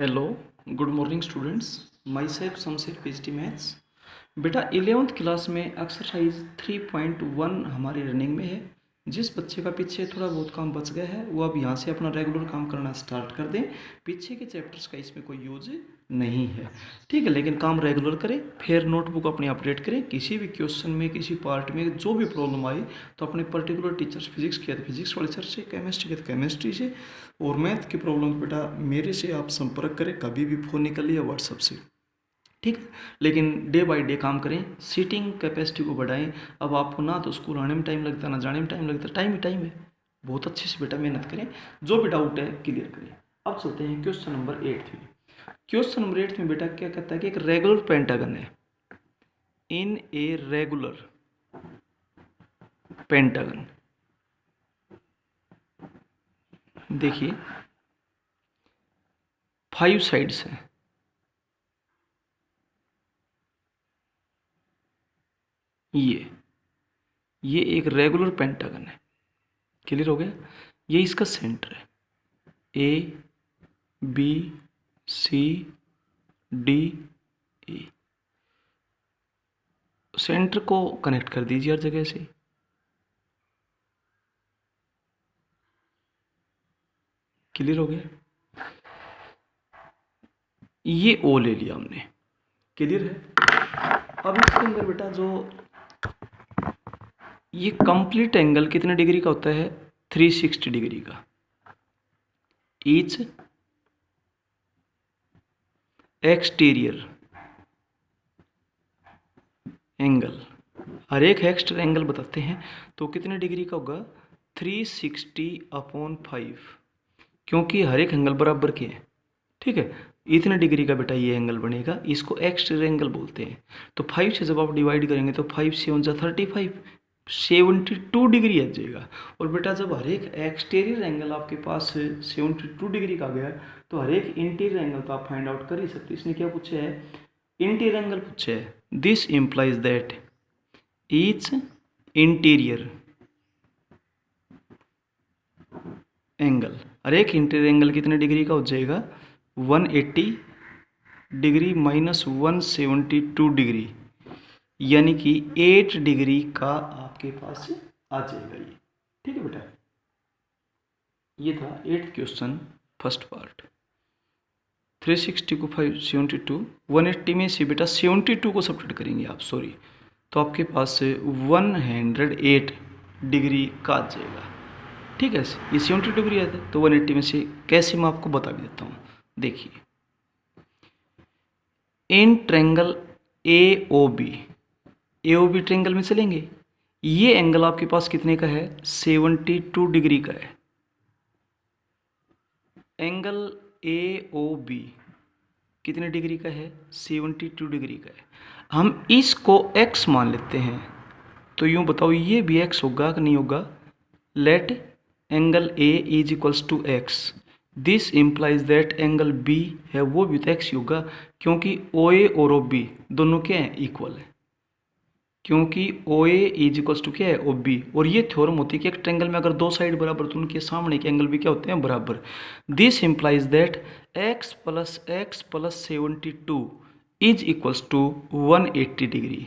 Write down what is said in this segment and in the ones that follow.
Hello, good morning students. My self Shamsher PhD maths. बेटा 11th class में exercise 3.1 हमारी running में है। जिस बच्चे का पीछे थोड़ा बहुत काम बच गया है वो अब यहाँ से अपना रेगुलर काम करना स्टार्ट कर दें। पीछे के चैप्टर्स का इसमें कोई यूज नहीं है, ठीक है, लेकिन काम रेगुलर करें। फिर नोटबुक अपनी अपडेट करें। किसी भी क्वेश्चन में, किसी पार्ट में जो भी प्रॉब्लम आई तो अपने पर्टिकुलर टीचर्स, फिजिक्स किया तो फिजिक्स वाले सर से, केमिस्ट्री किया तो केमिस्ट्री से, और मैथ की प्रॉब्लम बेटा मेरे से आप संपर्क करें कभी भी, फ़ोन निकलिए या व्हाट्सअप से, ठीक है। लेकिन डे बाय डे काम करें, सीटिंग कैपेसिटी को बढ़ाएं। अब आपको ना तो स्कूल आने में टाइम लगता है ना जाने में टाइम लगता है, टाइम ही टाइम है। बहुत अच्छे से बेटा मेहनत करें, जो भी डाउट है क्लियर करें। अब चलते हैं क्वेश्चन नंबर 8 में। क्वेश्चन नंबर 8 में बेटा क्या कहता है कि एक रेगुलर पेंटागन है। इन ए रेगुलर पेंटागन, देखिए 5 साइड्स हैं। ये एक रेगुलर पेंटागन है। क्लियर हो गया। ये इसका सेंटर है, A B C D E. Centre को कनेक्ट कर दीजिए हर जगह से। क्लियर हो गया। ये ओ ले लिया हमने। क्लियर है। अब इसके अंदर बेटा जो ये कंप्लीट एंगल कितने डिग्री का होता है? 360 डिग्री का। ईच एक्सटीरियर एंगल, हर एक एक्स्ट्रा एंगल बताते हैं तो कितने डिग्री का होगा? 360/5, क्योंकि हर एक एंगल बराबर के हैं, ठीक है। इतने डिग्री का बेटा ये एंगल बनेगा, इसको एक्सटीरियर एंगल बोलते हैं। तो 5 से जब आप डिवाइड करेंगे तो 5 से 35, 72 डिग्री आ जाएगा। और बेटा जब हर एक एक्सटीरियर एंगल आपके पास 72 डिग्री का आ गया तो हर एक इंटीरियर एंगल तो आप फाइंड आउट कर ही सकते। इसने क्या पूछा है? इंटीरियर एंगल पूछा है। This implies that each interior angle, हर एक इंटीरियर एंगल कितने डिग्री का हो जाएगा? 180 डिग्री माइनस 172 डिग्री, यानी कि 8 डिग्री का आपके पास आ जाएगा ये, ठीक है बेटा। ये था 8th क्वेश्चन फर्स्ट पार्ट। 360 को 572, 180 में से बेटा 72 को सब्ट्रैक्ट करेंगे आप, सॉरी, तो आपके पास 108 डिग्री का आ जाएगा, ठीक है। ये 70 डिग्री आता है तो 180 में से कैसे मैं आपको बता भी देता हूँ। देखिए in triangle A O B triangle में चलेंगे। ये एंगल आपके पास कितने का है? 72 डिग्री का है। एंगल ए ओ बी कितने डिग्री का है? 72 डिग्री का है। हम इसको x मान लेते हैं, तो यूं बताओ ये भी x होगा कि नहीं होगा? Let angle A is equals to x, this implies that angle b है वो भी तो x ही होगा, क्योंकि ओ ए और ओ बी दोनों क्या हैं? इक्वल है, क्योंकि O A is equals to क्या है? O B. और ये थ्योरम होती है कि एक ट्रायंगल में अगर दो साइड बराबर तो उनके सामने के एंगल भी क्या होते हैं? बराबर। This implies that x plus 72 is equals to 180 degree.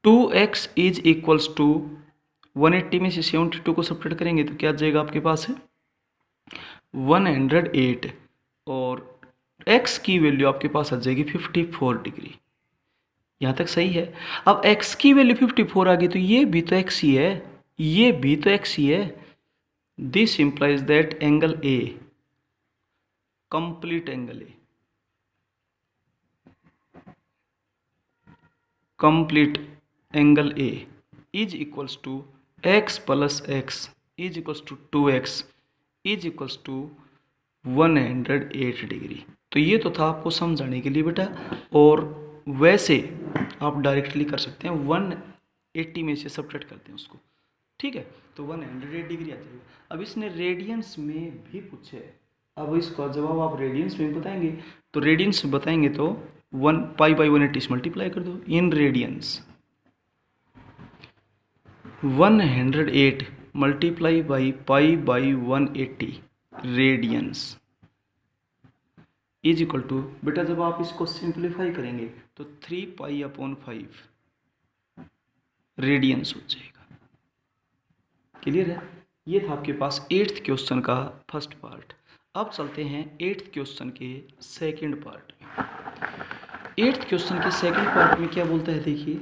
2x is equals to 180 में से 72 को सब्ट्रैक्ट करेंगे तो क्या आ जाएगा आपके पास है? 108, और x की वैल्यू आपके पास आ जाएगी 54 डिग्री। यहाँ तक सही है। अब x की वैल्यू 54 आ गई तो ये भी तो x ही है, ये भी तो x ही है। This implies that angle A, complete angle A, complete angle A is equals to x plus X is equals to 2x is equals to 108 degree. तो ये तो था आपको समझाने के लिए बेटा, और वैसे आप डायरेक्टली कर सकते हैं, 180 में से सब्ट्रैक्ट करते हैं उसको, ठीक है, तो 108 डिग्री आ जाएगा। अब इसने रेडियंस में भी पूछे है। अब इसका जवाब आप रेडियंस में बताएंगे तो रेडियंस बताएंगे तो 1 पाई बाई 180 से मल्टीप्लाई कर दो। In radians 108 multiply by pi by 180 radians, is equal to, बेटा जब आप इसको सिंप्लीफाई करेंगे तो 3π/5 रेडियंस हो जाएगा। क्लियर है? ये था आपके पास 8th क्वेश्चन का फर्स्ट पार्ट। अब चलते हैं 8th क्वेश्चन के सेकंड पार्ट में। 8th क्वेश्चन के सेकंड पार्ट में क्या बोलता है, देखिए,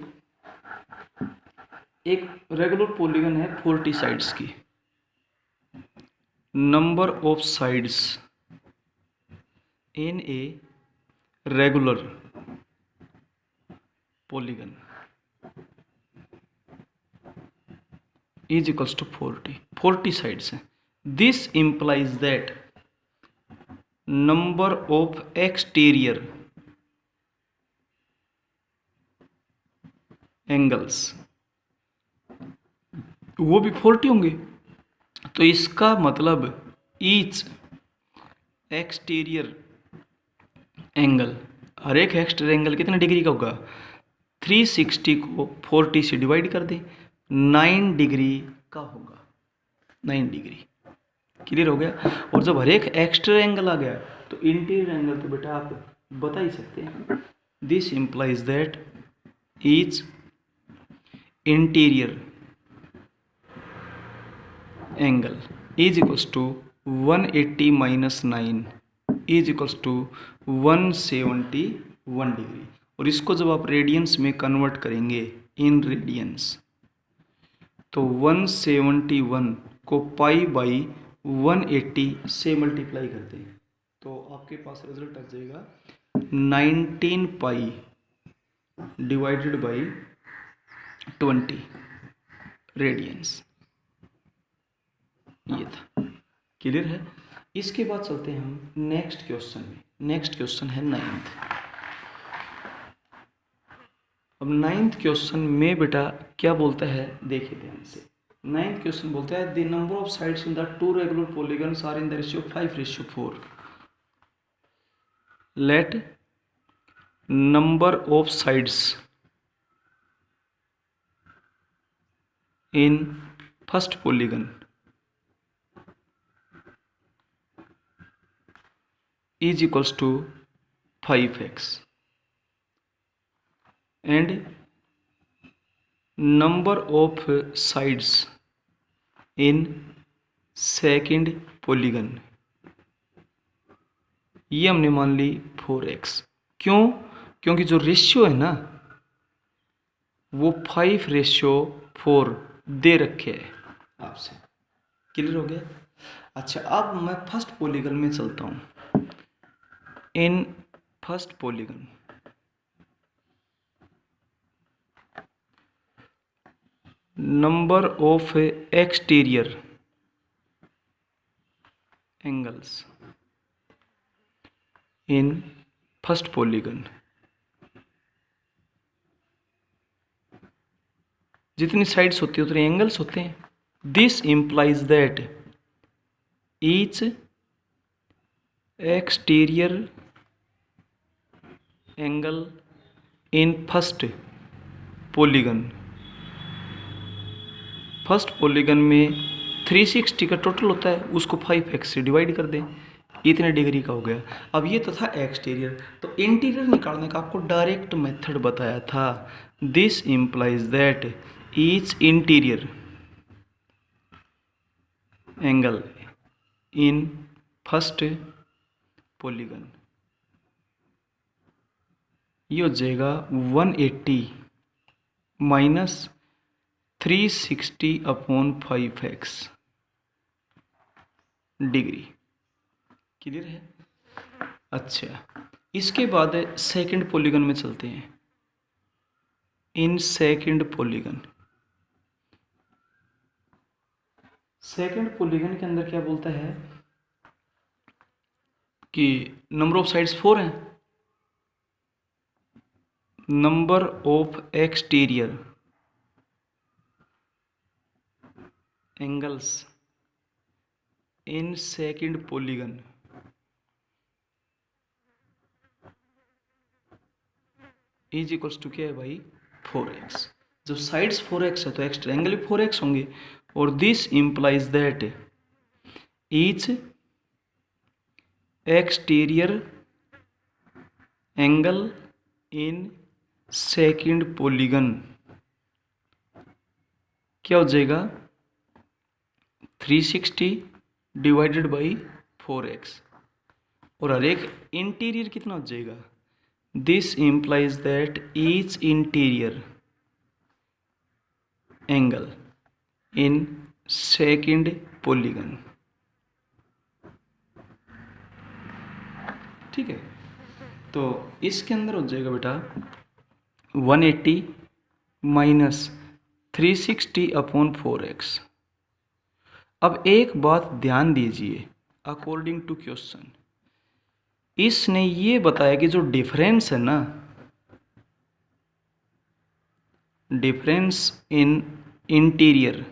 एक रेगुलर पॉलीगन है 40 साइड्स की। Number of sides in a regular polygon is equals to 40 sides हैं। This implies that number of exterior angles वो भी 40 होंगे। तो इसका मतलब ईच एक्सटीरियर एंगल, हर एक एक्सटीरियर एंगल कितने डिग्री का होगा, 360 को 40 से डिवाइड कर दें, 9 डिग्री का होगा, 9 डिग्री। क्लियर हो गया? और जब हर एक एक्सटीरियर एंगल आ गया तो इंटीरियर एंगल तो बेटा आप बता ही सकते हैं। This implies that each interior angle is equals to 180 minus 9 is equals to 171 degree. और इसको जब आप रेडियंस में कन्वर्ट करेंगे इन रेडियंस, तो 171 को π/180 से मल्टीप्लाई कर दें तो आपके पास रिजल्ट आ जाएगा 19π डिवाइडेड बाई 20 रेडियंस। ये था। क्लियर है? इसके बाद चलते हैं हम नेक्स्ट क्वेश्चन में। नेक्स्ट क्वेश्चन है 9th। अब 9th क्वेश्चन में बेटा क्या बोलता है, देखिए ध्यान से। 9th क्वेश्चन बोलता है the number of sides in the two regular polygons are in the ratio 5:4। Let number of sides in first polygon is equals to 5x and number of sides in second polygon, ये हमने मान ली 4x। क्यों? क्योंकि जो ratio है ना वो 5:4 दे रखे है आपसे। क्लियर हो गया? अच्छा, अब मैं फर्स्ट पॉलीगन में चलता हूँ। इन first polygon number of exterior angles in first polygon, जितनी साइड्स होती है उतने एंगल्स होते हैं। This implies that each exterior angle in first polygon, first polygon में 360 का टोटल होता है, उसको 5x से डिवाइड कर दें, इतने डिग्री का हो गया। अब ये तो था एक्सटीरियर, तो इंटीरियर निकालने का आपको डायरेक्ट मेथड बताया था। This implies that each interior angle in first polygon, ये हो जाएगा 180 माइनस 360/5x डिग्री। क्लियर है? अच्छा, इसके बाद सेकंड पॉलीगन में चलते हैं। इन सेकंड पॉलीगन, सेकंड पॉलीगन के अंदर क्या बोलता है कि नंबर ऑफ साइड्स 4 हैं। Number of exterior angles in second polygon is equals to क्या है भाई, 4x। जब साइड्स 4x है तो एक्स्ट्रा एंगल भी 4x होंगे। और this implies that each exterior angle in second polygon क्या हो जाएगा 360 डिवाइडेड बाई 4x, और हर एक इंटीरियर कितना हो जाएगा, this implies that each interior angle in second polygon. ठीक है, तो इसके अंदर हो जाएगा बेटा 180 माइनस 360 अपॉन 4x। अब एक बात ध्यान दीजिए, अकॉर्डिंग टू क्वेश्चन इसने ये बताया कि जो डिफरेंस है ना, डिफरेंस इन इंटीरियर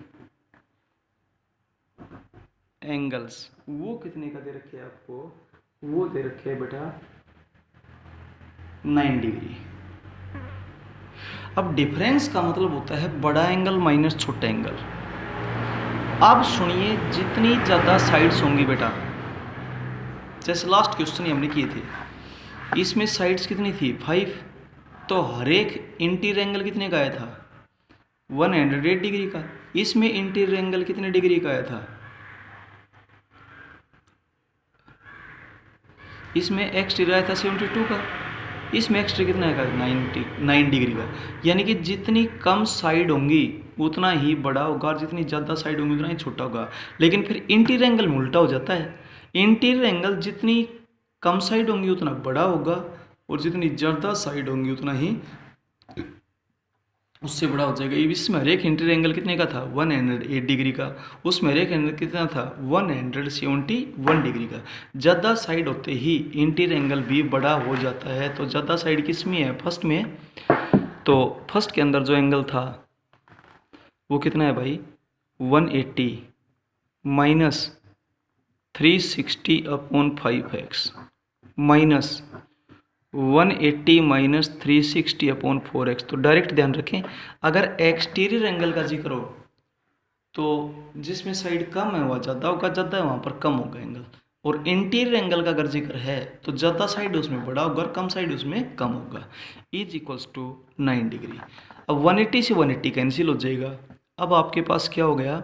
एंगल्स वो कितने का दे रखे हैं आपको, वो दे रखे हैं बेटा 9 डिग्री। अब डिफरेंस का मतलब होता है बड़ा एंगल माइनस छोटा एंगल। अब सुनिए, जितनी ज़्यादा साइड्स होंगी बेटा, जैसे लास्ट क्वेश्चन हमने किए थे, इसमें साइड्स कितनी थी 5, तो हर एक इंटीरियर एंगल कितने का आया था 108 डिग्री का। इसमें इंटीरियर एंगल कितने डिग्री का आया था, इसमें एक्सटीरियर आया था 72 का, इसमें एक्सटीरियर कितना आएगा 9 डिग्री का। यानी कि जितनी कम साइड होंगी उतना ही बड़ा होगा और जितनी ज़्यादा साइड होंगी उतना ही छोटा होगा। लेकिन फिर इंटीरियर एंगल में उल्टा हो जाता है, इंटीरियर एंगल जितनी कम साइड होंगी उतना बड़ा होगा और जितनी ज़्यादा साइड होंगी उतना ही उससे बड़ा हो जाएगा। इसमें हर एक इंटीरियर एंगल कितने का था 108 डिग्री का, उसमें हर एक एंगल कितना था 171 डिग्री का। ज़्यादा साइड होते ही इंटीरियर एंगल भी बड़ा हो जाता है। तो ज़्यादा साइड किस में है, फर्स्ट में। तो फर्स्ट के अंदर जो एंगल था वो कितना है भाई 180 minus 360 upon 5x minus 180 minus 360 upon 4x। तो डायरेक्ट ध्यान रखें, अगर एक्सटीरियर एंगल का जिक्र हो तो जिसमें साइड कम है वह ज़्यादा होगा, ज़्यादा है वहाँ पर कम होगा एंगल। और इंटीरियर एंगल का अगर जिक्र है तो ज़्यादा साइड उसमें बड़ा होगा और कम साइड उसमें कम होगा। Is equals to 9 degree. अब 180 से 180 कैंसिल हो जाएगा। अब आपके पास क्या हो गया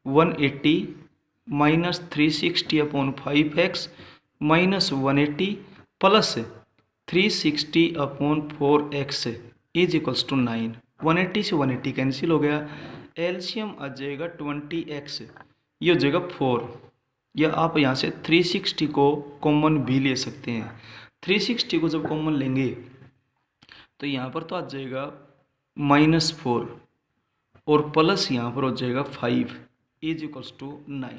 180 minus 360 upon 5x minus 180 plus 360 upon 4x is equals to 9। 180 से 180 कैंसिल हो गया, एलसीएम आ जाएगा 20x, ये हो जाएगा 4। या आप यहाँ से 360 को कॉमन भी ले सकते हैं। 360 को जब कॉमन लेंगे तो यहाँ पर तो आ जाएगा -4 और प्लस यहाँ पर हो जाएगा 5 is equals to 9।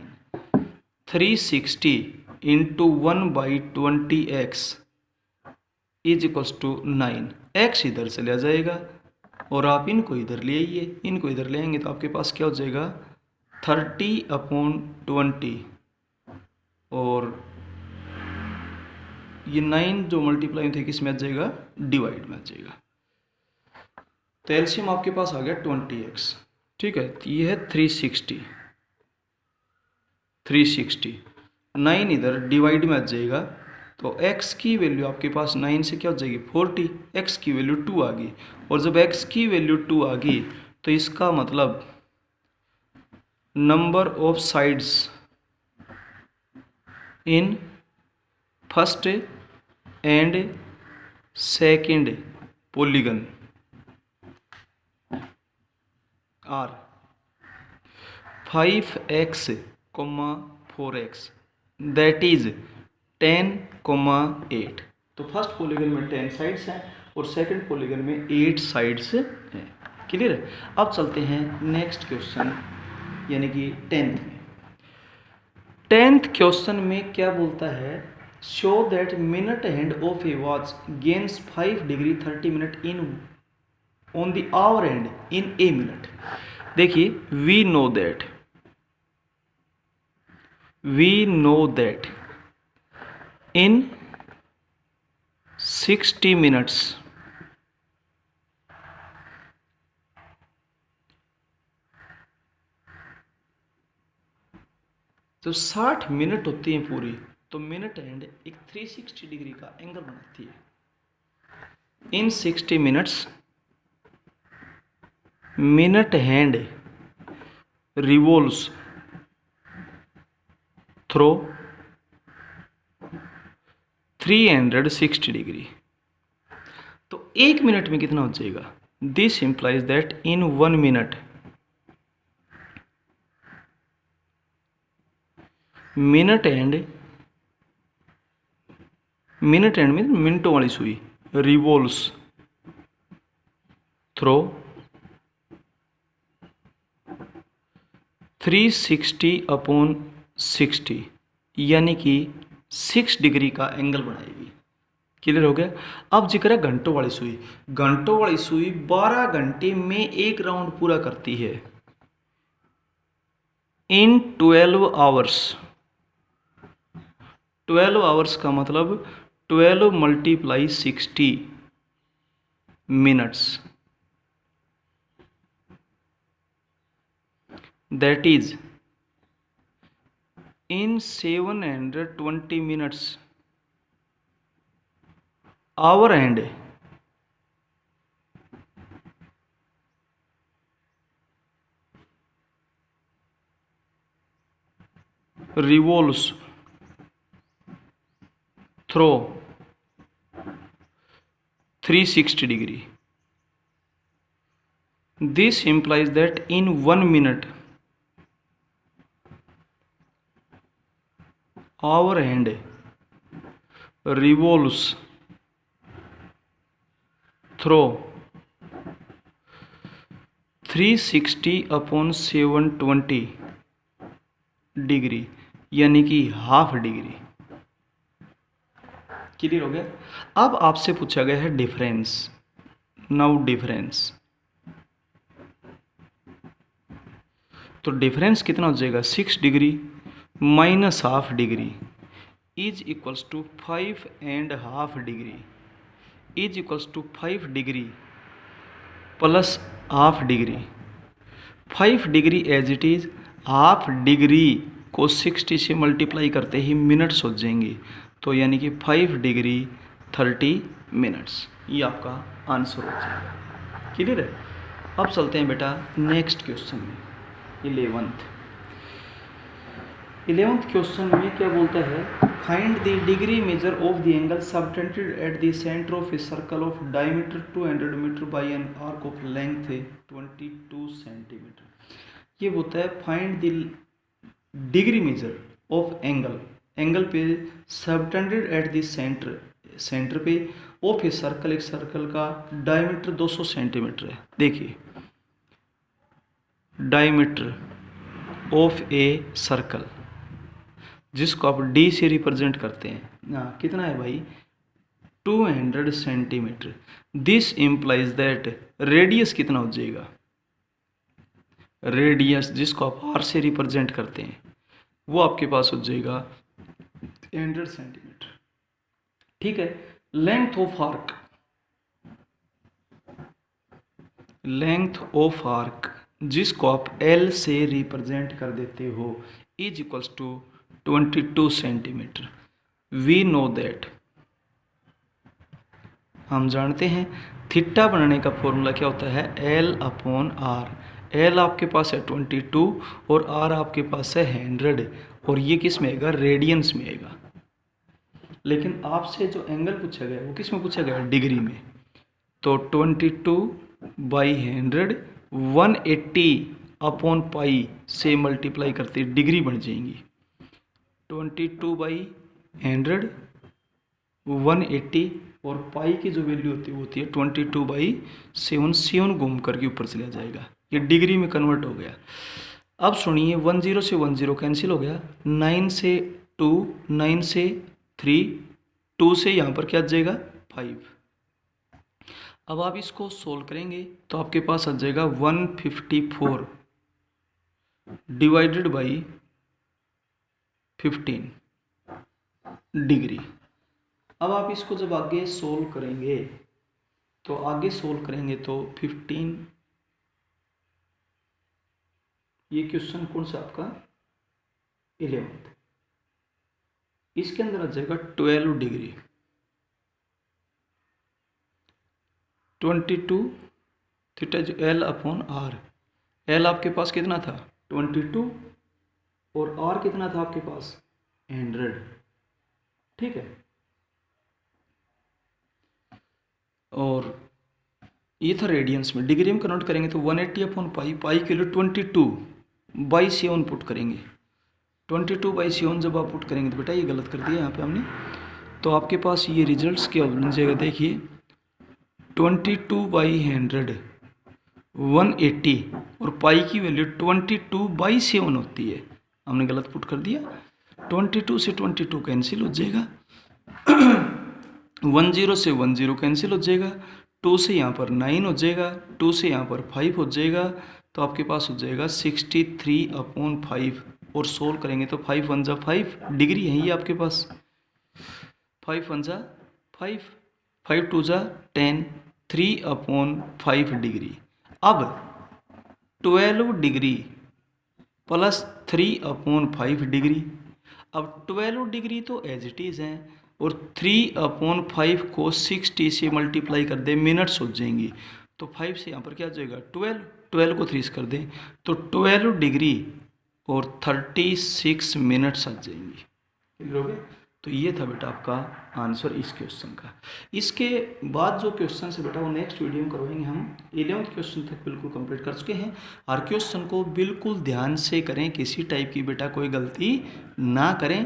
360 into 1/20x is equals to 9। x इधर चला जाएगा और आप इनको इधर ले आइए, इनको इधर ले आएंगे तो आपके पास क्या हो जाएगा 30/20 और ये 9 जो मल्टीप्लाई थे किस में आ जाएगा डिवाइड में आ जाएगा। तो एलसीएम आपके पास आ गया 20x। ठीक है, तो ये है 360 9 इधर डिवाइड में आ जाएगा तो x की वैल्यू आपके पास 9 से क्या हो जाएगी 40, x की वैल्यू 2 आ गई। और जब x की वैल्यू 2 आ गई तो इसका मतलब number of sides in first and second polygon are 5x, 4x that is 10, 8। तो फर्स्ट पॉलीगन में 10 साइड्स हैं और सेकंड पॉलीगन में 8 साइड्स हैं। क्लियर है। अब चलते हैं नेक्स्ट क्वेश्चन यानी कि 10th में। 10th क्वेश्चन में क्या बोलता है, show that minute hand of a watch gains 5 degree 30 minute in on the hour and in a minute. देखिए we know that in 60 minutes तो 60 मिनट होती हैं पूरी, तो मिनट एंड एक 360 डिग्री का एंगल बनाती है। In 60 minutes minute hand revolves through 360 degree. तो 1 मिनट में कितना हो जाएगा? This implies that in 1 minute minute hand mean मिनटों वाली सुई रिवॉल्व्स थ्रो 360/60 यानी कि 6 डिग्री का एंगल बनाएगी। क्लियर हो गया? अब जिक्र है घंटों वाली सुई। घंटों वाली सुई 12 घंटे में एक राउंड पूरा करती है इन 12 आवर्स। 12 आवर्स का मतलब 12 × 60 minutes, that is in 720 minutes hour hand revolves through 360 degree. This implies that in 1 minute our hand revolves through 360/720 degree यानी कि हाफ डिग्री। क्लियर हो गया? अब आपसे पूछा गया है डिफरेंस। नाउ डिफरेंस, तो डिफरेंस कितना हो जाएगा? 6 degree minus half degree is equals to 5.5 degree is equals to 5 degree plus half degree. 5 degree as it is, half degree को 60 से मल्टीप्लाई करते ही मिनट्स हो जाएंगे, तो यानी कि 5 डिग्री 30 मिनट्स, ये आपका आंसर हो जाएगा। क्लियर है? अब चलते हैं बेटा नेक्स्ट क्वेश्चन में। 11th क्वेश्चन में क्या बोलता है? Find the degree measure of the angle subtended at the centre of a circle of diameter 200 metre by an arc of length 22 centimetre. ये बोलता है find the degree measure of angle पे subtended at the centre पे of a circle, एक circle का diameter 200 centimetre है। देखिए diameter of a circle जिसको आप डी से रिप्रेजेंट करते हैं, कितना है भाई? 200 centimetre. This implies that radius कितना हो जाएगा? रेडियस जिसको आप आर से रिप्रेजेंट करते हैं वो आपके पास हो जाएगा 100 सेंटीमीटर। ठीक है। लेंथ ऑफ आर्क जिसको आप एल से रिप्रेजेंट कर देते हो is equals to 22 centimetre. We know that, हम जानते हैं थीटा बनाने का फॉर्मूला क्या होता है? L/R। एल आपके पास है 22 और आर आपके पास है 100, और ये किस में आएगा? रेडियंस में आएगा। लेकिन आपसे जो एंगल पूछा गया वो किस में पूछा गया? डिग्री में। तो 22/100 180/पाई से मल्टीप्लाई करते डिग्री बन जाएंगी। 22/100 180 और पाई की जो वैल्यू होती है वो होती है 22/7। 7 घूम करके ऊपर चला जाएगा, ये डिग्री में कन्वर्ट हो गया। अब सुनिए 10 से 10 कैंसिल हो गया, 9 से 2, 9 से 3, 2 से यहाँ पर क्या आ जाएगा? 5। अब आप इसको सोल्व करेंगे तो आपके पास आ जाएगा 154 डिवाइडेड बाई 15 डिग्री। अब आप इसको जब आगे सोल्व करेंगे तो 15, ये क्वेश्चन कौन सा आपका? 11th। इसके अंदर आ जाएगा 12 डिग्री। 22 थीटा जो एल अपॉन आर, एल आपके पास कितना था 22 और आर कितना था आपके पास 100, ठीक है। और ये था रेडियंस में, डिग्री में कन्वर्ट करेंगे तो 180 अपॉन पाई, पाई के लिए 22/7 पुट करेंगे। 22/7 जब आप पुट करेंगे तो बेटा ये गलत कर दिया यहाँ पे हमने, तो आपके पास ये रिजल्ट्स क्या बन जाएगा, देखिए 22/100 180 और पाई की वैल्यू 22/7 होती है, हमने गलत पुट कर दिया। 22 से 22 कैंसिल हो जाएगा, 10 से 10 कैंसिल हो जाएगा, 2 से यहाँ पर 9 हो जाएगा, 2 से यहाँ पर 5 हो जाएगा, तो आपके पास हो जाएगा 63/5 और सोल्व करेंगे तो 5 1 जा 5 डिग्री है ये आपके पास, 5 1 जा 5, 5 2 जा 10, 3/5 डिग्री। अब 12 डिग्री प्लस 3/5 डिग्री, अब 12 डिग्री तो एज इट इज़ है और 3/5 को 60 से मल्टीप्लाई कर दें, मिनट्स हो जाएंगी, तो 5 से यहाँ पर क्या आ जाएगा 12, 12 को 3 कर दें तो 12 डिग्री और 36 मिनट्स आ जाएंगी, क्लियर हो गया। तो ये था बेटा आपका आंसर इस क्वेश्चन का। इसके बाद जो क्वेश्चन है बेटा वो नेक्स्ट वीडियो में करवाएंगे हम। 11th क्वेश्चन तक बिल्कुल कंप्लीट कर चुके हैं, हर क्वेश्चन को बिल्कुल ध्यान से करें, किसी टाइप की बेटा कोई गलती ना करें,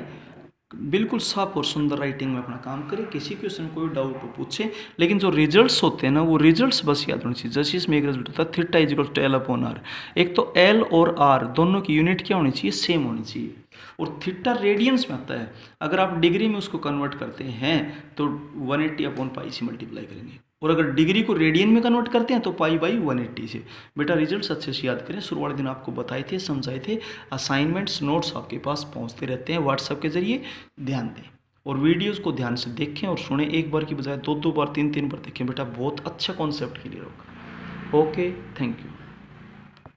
बिल्कुल साफ और सुंदर राइटिंग में अपना काम करें, किसी क्वेश्चन कोई डाउट हो पूछे, लेकिन जो रिजल्ट्स होते हैं ना वो रिजल्ट्स बस याद होनी चाहिए। जैसे इसमें एक रिजल्ट होता है theta equal to L upon R, एक तो एल और आर दोनों की यूनिट क्या होनी चाहिए, सेम होनी चाहिए, और थीटा रेडियंस में आता है, अगर आप डिग्री में उसको कन्वर्ट करते हैं तो 180 अपॉन पाई से मल्टीप्लाई करेंगे, और अगर डिग्री को रेडियन में कन्वर्ट करते हैं तो पाई बाई 180 से। बेटा रिजल्ट्स अच्छे से याद करें, शुरू वाले दिन आपको बताए थे, समझाए थे, असाइनमेंट्स नोट्स आपके पास पहुंचते रहते हैं व्हाट्सएप के जरिए, ध्यान दें और वीडियोस को ध्यान से देखें और सुने, एक बार की बजाय 2-2 बार 3-3 बार देखें बेटा, बहुत अच्छा कॉन्सेप्ट क्लियर होगा। Okay, thank you.